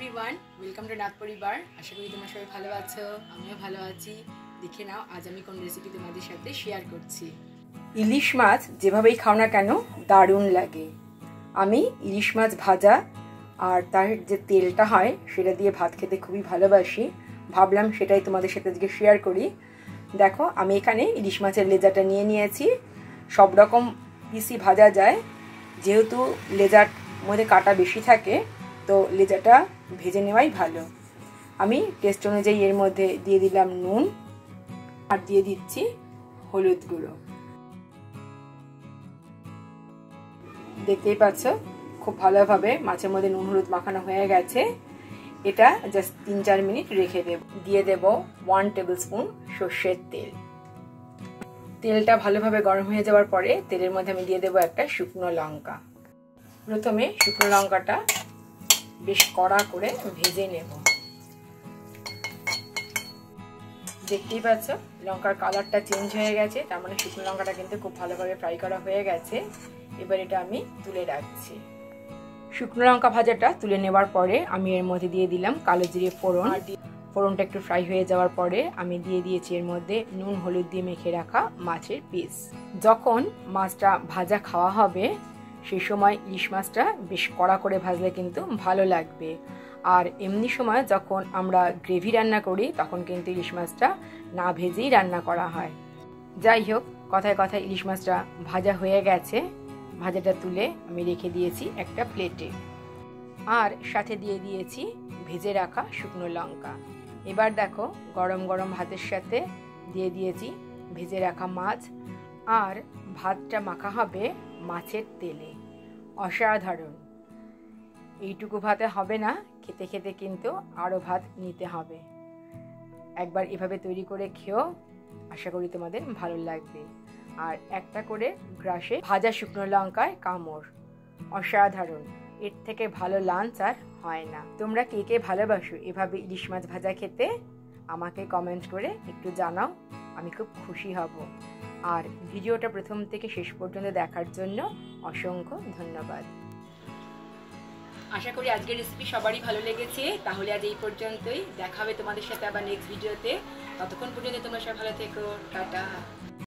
Everyone, welcome to Nath পরিবার। আশা করি তোমরা সবাই ভালো আছো, আমিও ভালো আছি। দেখে নাও আজ আমি কোন রেসিপি তোমাদের সাথে শেয়ার করছি। ইলিশ মাছ যেভাবেই খাও না কেন দারুণ লাগে। আমি ইলিশ মাছ ভাজা আর তার যে তেলটা হয় সেটা দিয়ে ভাত খেতে খুবই ভালোবাসি। ভাবলাম সেটাই তোমাদের সাথে আজকে শেয়ার করি। দেখো, আমি এখানে ইলিশ মাছের লেজাটা নিয়ে নিয়েছি। সব রকম পিসই ভাজা যায়, যেহেতু লেজার মধ্যে কাটা বেশি থাকে তো লেজাটা ভেজে নেওয়াই ভালো। আমি টেস্ট অনুযায়ী এর মধ্যে দিয়ে দিলাম নুন আর দিয়ে দিচ্ছি হলুদ গুঁড়ো। দেখতেই পাচ্ছ খুব ভালোভাবে মাছের মধ্যে নুন হলুদ মাখানো হয়ে গেছে। এটা জাস্ট 3-4 মিনিট রেখে দেব। দিয়ে দেব 1 টেবিল স্পুন সর্ষের তেল। তেলটা ভালোভাবে গরম হয়ে যাওয়ার পরে তেলের মধ্যে আমি দিয়ে দেবো একটা শুকনো লঙ্কা। প্রথমে শুকনো লঙ্কাটা বেশ কড়া করে ভেজে নেব। দেখতেই পাচ্ছ লঙ্কার কালারটা চেঞ্জ হয়ে গেছে, তার মানে শুকনো লঙ্কাটা কিন্তু খুব ভালোভাবে ফ্রাই করা হয়ে গেছে। এবার এটা আমি তুলে রাখছি। শুকনো লঙ্কা ভাজাটা তুলে নেওয়ার পরে আমি এর মধ্যে দিয়ে দিলাম কালো জিরে ফোড়ন। ফোড়নটা একটু ফ্রাই হয়ে যাওয়ার পরে আমি দিয়ে দিয়েছি এর মধ্যে নুন হলুদ দিয়ে মেখে রাখা মাছের পিস। যখন মাছটা ভাজা খাওয়া হবে সেই সময় ইলিশ মাছটা বেশ কড়া করে ভাজলে কিন্তু ভালো লাগবে। আর এমনি সময় যখন আমরা গ্রেভি রান্না করি তখন কিন্তু ইলিশ মাছটা না ভেজেই রান্না করা হয়। যাই হোক, কথায় কথায় ইলিশ মাছটা ভাজা হয়ে গেছে। ভাজাটা তুলে আমি রেখে দিয়েছি একটা প্লেটে, আর সাথে দিয়ে দিয়েছি ভেজে রাখা শুকনো লঙ্কা। এবার দেখো গরম গরম ভাতের সাথে দিয়ে দিয়েছি ভেজে রাখা মাছ, আর ভাতটা মাখা হবে মাছের তেলে। অসাধারণ। এইটুকু ভাতে হবে না, খেতে খেতে কিন্তু আরও ভাত নিতে হবে। একবার এভাবে তৈরি করে খেও, আশা করি তোমাদের ভালো লাগবে। আর একটা করে গ্রাসে ভাজা শুকনো লঙ্কায় কামড়। অসাধারণ। এর থেকে ভালো লাঞ্চ আর হয় না। তোমরা কে কে ভালোবাসো এভাবে ইলিশ মাছ ভাজা খেতে? আমাকে কমেন্ট করে একটু জানাও, আমি খুব খুশি হব। আর ভিডিওটা প্রথম থেকে শেষ পর্যন্ত দেখার জন্য অসংখ্য ধন্যবাদ। আশা করি আজকের রেসিপি সবারই ভালো লেগেছে। তাহলে আজ এই পর্যন্তই, দেখা হবে তোমাদের সাথে আবার নেক্সট ভিডিওতে। ততক্ষণ পর্যন্ত তোমরা সবাই ভালো থেকো। টাটা।